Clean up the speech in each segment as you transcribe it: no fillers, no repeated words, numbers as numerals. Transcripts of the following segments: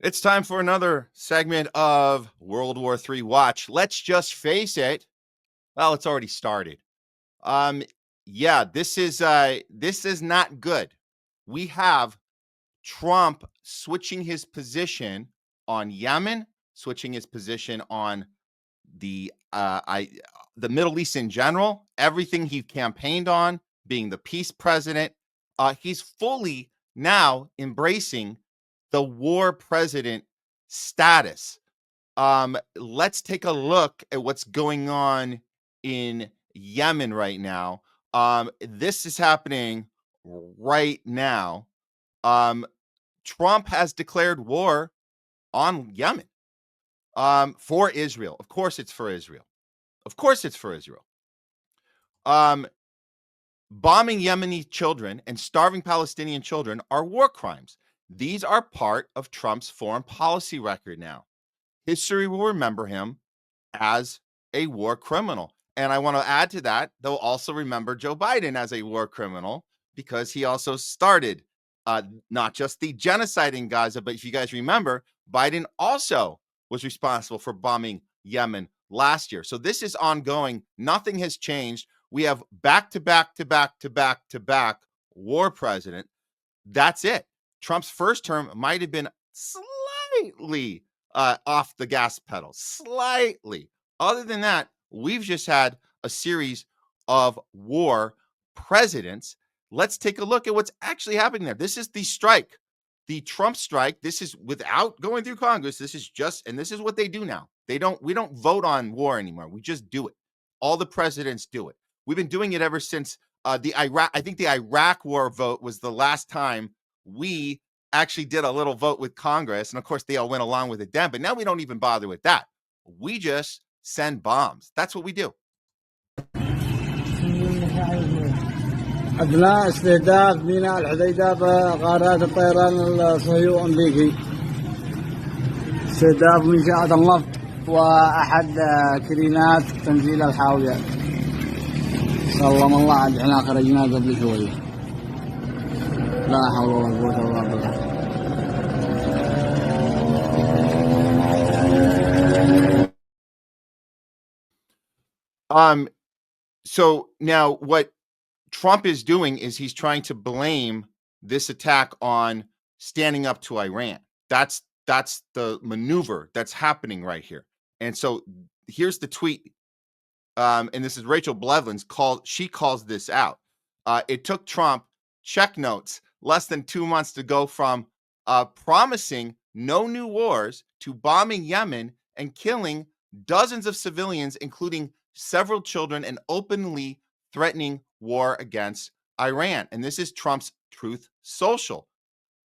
It's time for another segment of World War III Watch. Let's just face it. Well, it's already started. Um, yeah, this is not good. We have Trump switching his position on Yemen, switching his position on the the Middle East in general, everything he campaigned on, being the peace president. He's fully now embracing the war president status. Let's take a look at what's going on in Yemen right now. This is happening right now. Um, Trump has declared war on Yemen, for Israel. Of course, it's for Israel. Of course, it's for Israel. Um, Bombing Yemeni children and starving Palestinian children are war crimes. These are part of Trump's foreign policy record now. History will remember him as a war criminal. And I want to add to that, they'll also remember Joe Biden as a war criminal because he also started not just the genocide in Gaza, but if you guys remember, Biden also was responsible for bombing Yemen last year. So this is ongoing. Nothing has changed. We have back to back to back to back to back war president. That's it. Trump's first term might have been slightly off the gas pedal, slightly. Other than that, we've just had a series of war presidents. Let's take a look at what's actually happening there. This is the strike, the Trump strike. This is without going through Congress. This is just, and this is what they do now. We don't vote on war anymore. We just do it. All the presidents do it. We've been doing it ever since the Iraq. I think the Iraq war vote was the last time we actually did a little vote with Congress. And of course, they all went along with it then. But now we don't even bother with that. We just send bombs. That's what we do. أثناء استهداف ميناء الحديدة بقارات الطيران الصهيوني الأمريكي استهداف منشآت النفط وأحد كرينات تنزيل الحاويات سلم الله عاد احنا خرجنا قبل شوية لا حول ولا قوة إلا بالله. So now what Trump is doing is he's trying to blame this attack on standing up to Iran. That's the maneuver that's happening right here. And so here's the tweet. And this is Rachel Blevins she calls this out. It took Trump, check notes, less than 2 months to go from promising no new wars to bombing Yemen and killing dozens of civilians, including several children, and openly threatening war against Iran. And this is Trump's Truth Social.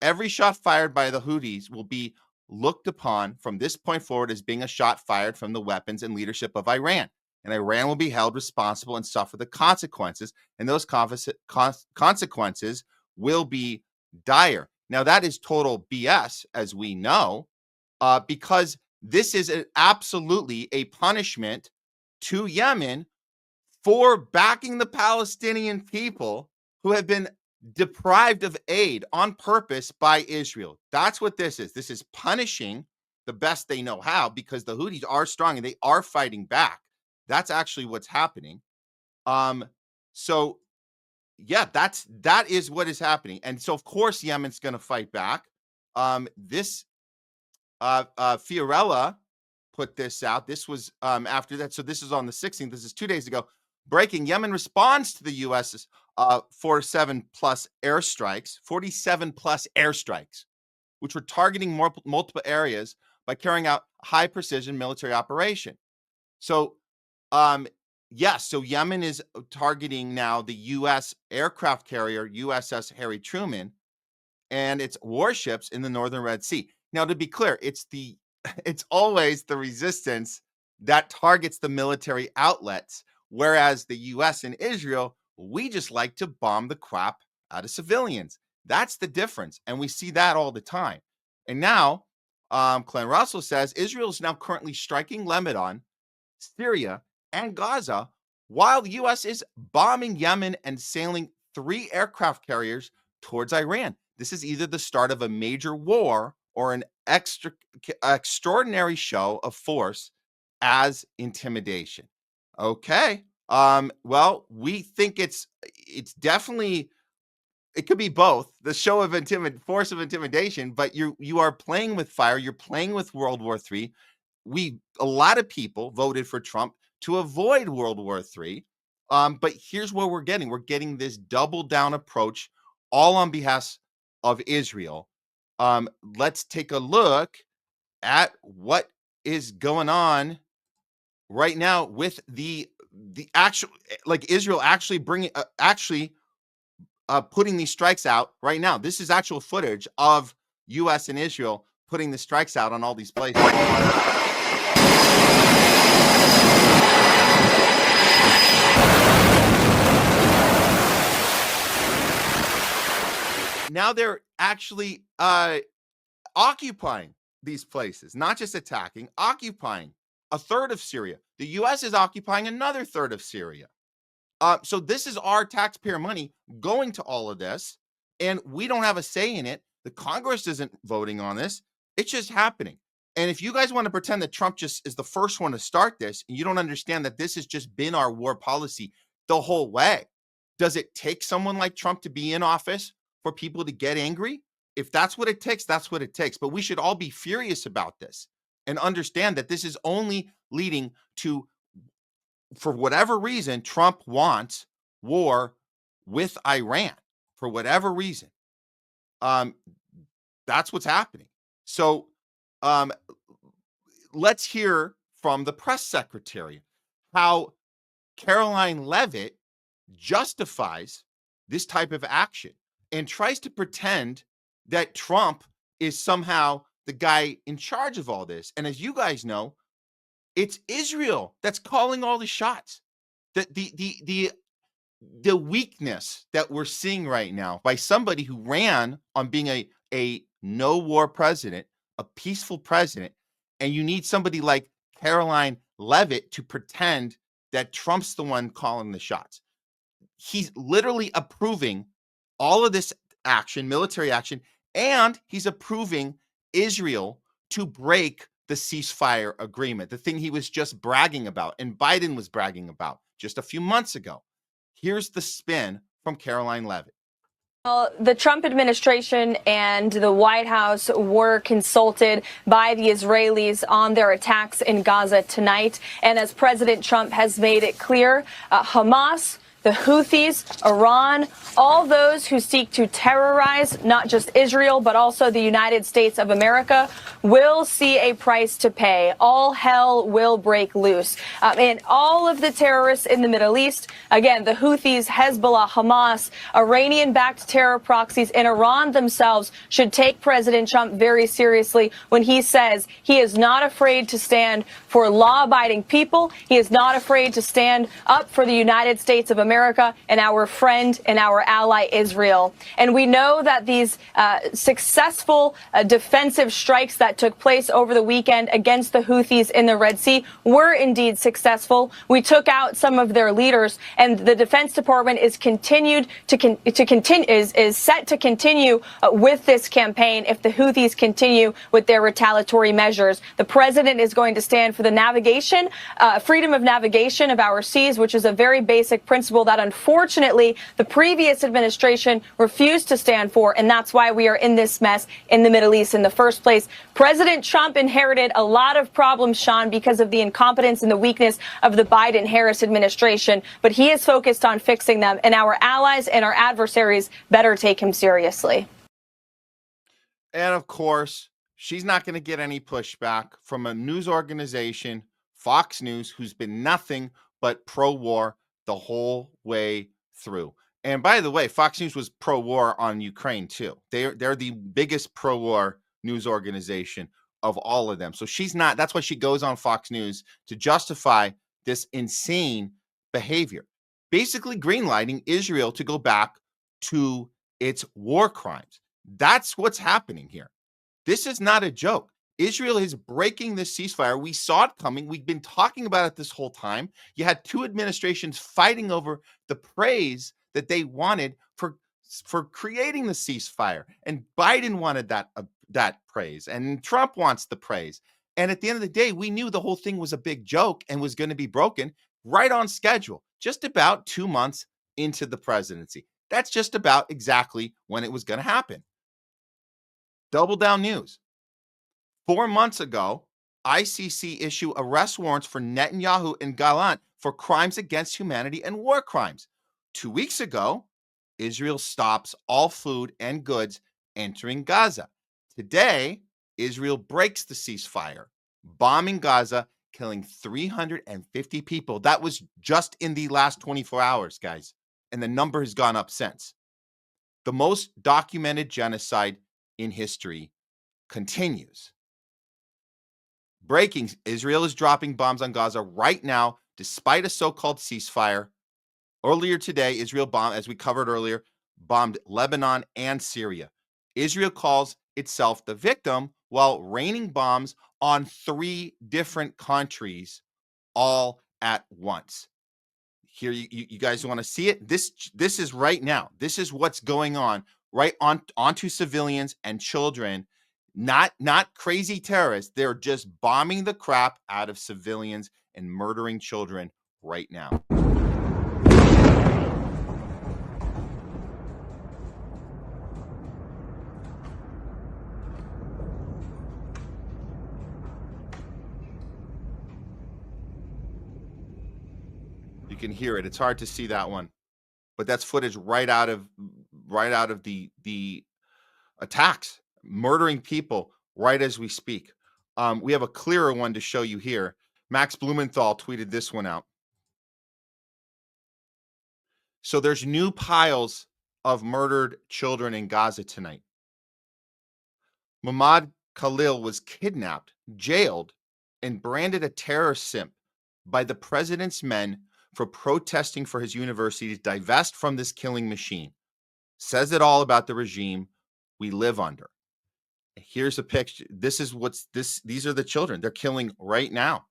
Every shot fired by the Houthis will be looked upon from this point forward as being a shot fired from the weapons and leadership of Iran. And Iran will be held responsible and suffer the consequences. And those consequences will be dire. Now, that is total BS, as we know, because this is absolutely a punishment to Yemen for backing the Palestinian people who have been deprived of aid on purpose by Israel. That's what this is. This is punishing the best they know how, because the Houthis are strong and they are fighting back. That's actually what's happening. So yeah, that is what is happening. And so of course Yemen's going to fight back. Fiorella put this out. This was after that. So this is on the 16th. This is 2 days ago. Breaking: Yemen responds to the U.S.'s 47 plus airstrikes, which were targeting multiple areas by carrying out high precision military operation. So, so Yemen is targeting now the U.S. aircraft carrier USS Harry Truman and its warships in the northern Red Sea. Now, to be clear, it's always the resistance that targets the military outlets, whereas the U.S. and Israel, we just like to bomb the crap out of civilians. That's the difference, and we see that all the time. And now, Glenn Russell says Israel is now currently striking Lebanon, Syria, and Gaza, while the U.S. is bombing Yemen and sailing 3 aircraft carriers towards Iran. This is either the start of a major war or an extraordinary show of force as intimidation. Okay. Well, we think it's definitely, it could be both the show of force of intimidation, but you are playing with fire. You're playing with World War III. A lot of people voted for Trump to avoid World War III. But here's what we're getting. We're getting this double down approach, all on behalf of Israel. Let's take a look at what is going on right now with the actual, like, Israel actually putting these strikes out right now. This is actual footage of U.S. and Israel putting the strikes out on all these places. Now they're actually occupying these places, not just attacking, occupying a third of Syria. The U.S. is occupying another third of Syria. So this is our taxpayer money going to all of this, and we don't have a say in it. The Congress isn't voting on this. It's just happening. And if you guys want to pretend that Trump just is the first one to start this, and you don't understand that this has just been our war policy the whole way, does it take someone like Trump to be in office for people to get angry? If that's what it takes, that's what it takes. But we should all be furious about this and understand that this is only leading to, for whatever reason, Trump wants war with Iran for whatever reason. That's what's happening. So let's hear from the press secretary how Caroline Leavitt justifies this type of action and tries to pretend that Trump is somehow the guy in charge of all this. And as you guys know, it's Israel that's calling all the shots. The weakness that we're seeing right now by somebody who ran on being a no war president, a peaceful president, and you need somebody like Caroline Leavitt to pretend that Trump's the one calling the shots. He's literally approving all of this action, military action, and he's approving Israel to break the ceasefire agreement, the thing he was just bragging about and Biden was bragging about just a few months ago. Here's the spin from Caroline Leavitt. Well, the Trump administration and the White House were consulted by the Israelis on their attacks in Gaza tonight. And as President Trump has made it clear, Hamas, the Houthis, Iran, all those who seek to terrorize not just Israel, but also the United States of America will see a price to pay. All hell will break loose. And all of the terrorists in the Middle East, again, the Houthis, Hezbollah, Hamas, Iranian-backed terror proxies, and Iran themselves should take President Trump very seriously when he says he is not afraid to stand for law-abiding people. He is not afraid to stand up for the United States of America and our friend and our ally Israel. And we know that these successful defensive strikes that took place over the weekend against the Houthis in the Red Sea were indeed successful. We took out some of their leaders, and the Defense Department is set to continue with this campaign if the Houthis continue with their retaliatory measures. The president is going to stand for the navigation, freedom of navigation of our seas, which is a very basic principle that unfortunately the previous administration refused to stand for, and that's why we are in this mess in the Middle East in the first place. President Trump inherited a lot of problems, Sean, because of the incompetence and the weakness of the Biden-Harris administration, but he is focused on fixing them, and our allies and our adversaries better take him seriously. And of course, she's not going to get any pushback from a news organization, Fox News, who's been nothing but pro-war the whole way through. And by the way, Fox News was pro-war on Ukraine too. They're the biggest pro-war news organization of all of them. So she's not, that's why she goes on Fox News to justify this insane behavior. Basically greenlighting Israel to go back to its war crimes. That's what's happening here. This is not a joke. Israel is breaking this ceasefire. We saw it coming. We've been talking about it this whole time. You had two administrations fighting over the praise that they wanted for creating the ceasefire. And Biden wanted that that praise, and Trump wants the praise. And at the end of the day, we knew the whole thing was a big joke and was going to be broken right on schedule, just about 2 months into the presidency. That's just about exactly when it was going to happen. Double down news. 4 months ago, ICC issue arrest warrants for Netanyahu and Gallant for crimes against humanity and war crimes. 2 weeks ago, Israel stops all food and goods entering Gaza. Today, Israel breaks the ceasefire, bombing Gaza, killing 350 people. That was just in the last 24 hours, guys. And the number has gone up since. The most documented genocide in history continues. Breaking, Israel is dropping bombs on Gaza right now, despite a so-called ceasefire. Earlier today, Israel bombed, as we covered earlier, bombed Lebanon and Syria. Israel calls itself the victim while raining bombs on 3 different countries all at once. Here, you guys want to see it? This is right now. This is what's going on right onto civilians and children. Not crazy terrorists. They're just bombing the crap out of civilians and murdering children right now. You can hear it. It's hard to see that one, but that's footage right out of the attacks, murdering people right as we speak. We have a clearer one to show you here. Max Blumenthal tweeted this one out. So there's new piles of murdered children in Gaza tonight. Mamad Khalil was kidnapped, jailed, and branded a terror simp by the president's men for protesting for his university to divest from this killing machine. Says it all about the regime we live under. Here's a picture. These are the children they're killing right now.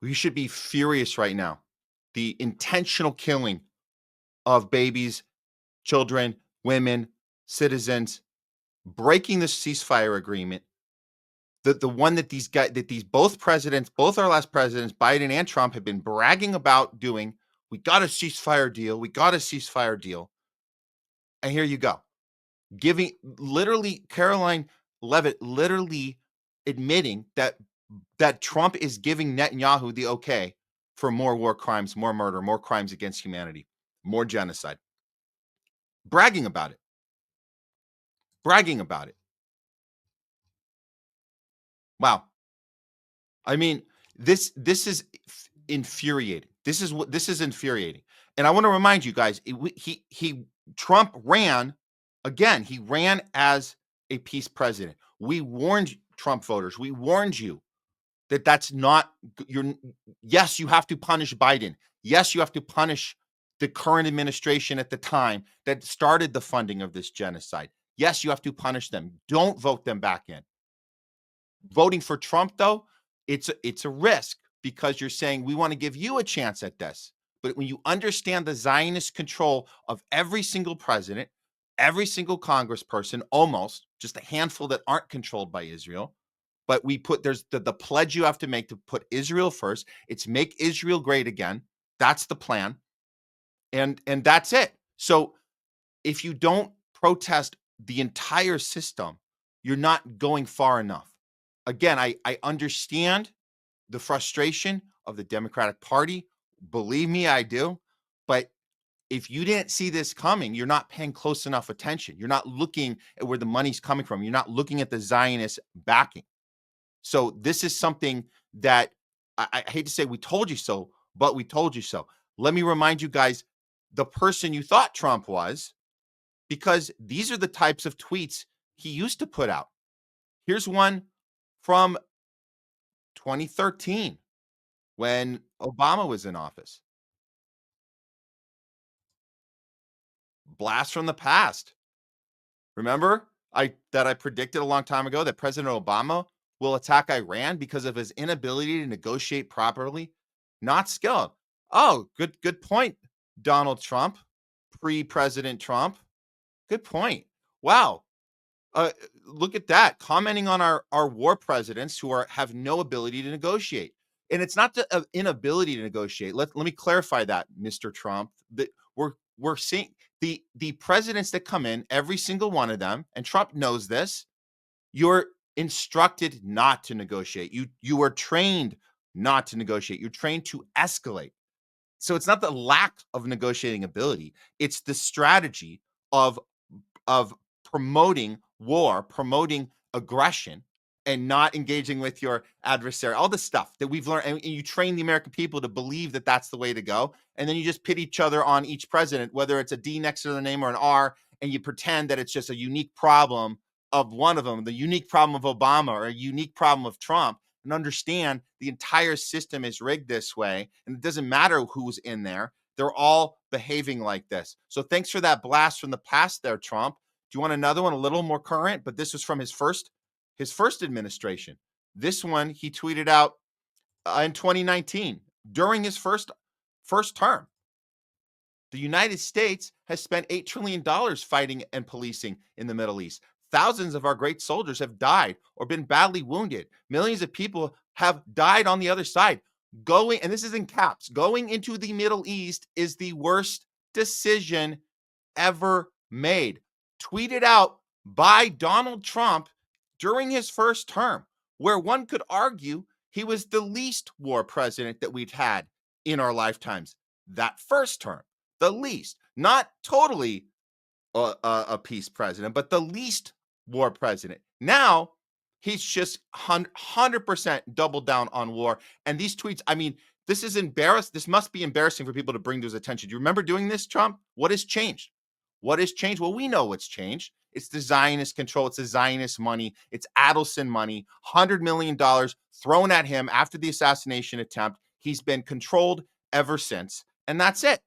We should be furious right now. The intentional killing of babies, children, women, citizens, breaking the ceasefire agreement. The one that both our last presidents, Biden and Trump, have been bragging about doing. We got a ceasefire deal. We got a ceasefire deal. And here you go. Caroline Levitt literally admitting that Trump is giving Netanyahu the okay for more war crimes, more murder, more crimes against humanity, more genocide. Bragging about it. Wow. I mean, this is infuriating. This is infuriating. And I want to remind you guys, Trump ran again. He ran as a peace president. We warned Trump voters. We warned you that's not yes, you have to punish Biden. Yes, you have to punish the current administration at the time that started the funding of this genocide. Yes, you have to punish them. Don't vote them back in. Voting for Trump, though, it's a risk because you're saying we want to give you a chance at this. But when you understand the Zionist control of every single president, every single congressperson, almost just a handful that aren't controlled by Israel, but there's the pledge you have to make to put Israel first. It's make Israel great again. That's the plan. And that's it. So if you don't protest the entire system, you're not going far enough. Again, I understand the frustration of the Democratic Party. Believe me, I do. But if you didn't see this coming, you're not paying close enough attention. You're not looking at where the money's coming from. You're not looking at the Zionist backing. So this is something that I hate to say we told you so, but we told you so. Let me remind you guys the person you thought Trump was, because these are the types of tweets he used to put out. Here's one from 2013 when Obama was in office. blast from the past. Remember I predicted a long time ago that President Obama will attack Iran because of his inability to negotiate properly, not skilled. Oh, good point, Donald Trump, pre-President Trump. Good point. Wow. Look at that, commenting on our war presidents who have no ability to negotiate. And it's not the inability to negotiate. Let me clarify that, Mr. Trump. That we're seeing the presidents that come in, every single one of them, and Trump knows this, you're instructed not to negotiate. You are trained not to negotiate. You're trained to escalate. So it's not the lack of negotiating ability, it's the strategy of promoting war, promoting aggression, and not engaging with your adversary. All the stuff that we've learned, and you train the American people to believe that that's the way to go. And then you just pit each other on each president, whether it's a D next to the name or an R, and you pretend that it's just a unique problem of one of them, the unique problem of Obama or a unique problem of Trump, and understand the entire system is rigged this way. And it doesn't matter who's in there. They're all behaving like this. So thanks for that blast from the past there, Trump. Do you want another one a little more current? But this was from his first administration. This one he tweeted out in 2019 during his first term. The United States has spent $8 trillion fighting and policing in the Middle East. Thousands of our great soldiers have died or been badly wounded. Millions of people have died on the other side. And this is in caps, going into the Middle East is the worst decision ever made. Tweeted out by Donald Trump during his first term, where one could argue he was the least war president that we've had in our lifetimes. That first term, the least, not totally a peace president, but the least war president. Now he's just 100% doubled down on war. And these tweets, I mean, this is embarrassing. This must be embarrassing for people to bring to his attention. Do you remember doing this, Trump? What has changed? What has changed? Well, we know what's changed. It's the Zionist control. It's the Zionist money. It's Adelson money, $100 million thrown at him after the assassination attempt. He's been controlled ever since. And that's it.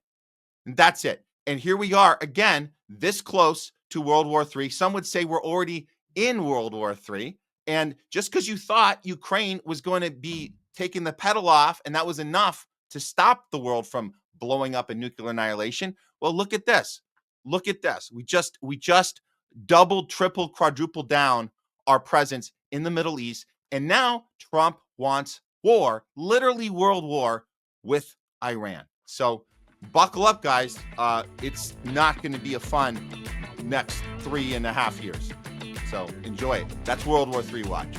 And that's it. And here we are again, this close to World War III. Some would say we're already in World War III. And just because you thought Ukraine was going to be taking the pedal off and that was enough to stop the world from blowing up in nuclear annihilation, well, look at this. Look at this. We just doubled, tripled, quadrupled down our presence in the Middle East. And now Trump wants war, literally world war with Iran. So buckle up, guys. It's not going to be a fun next 3.5 years. So enjoy it. That's World War III Watch.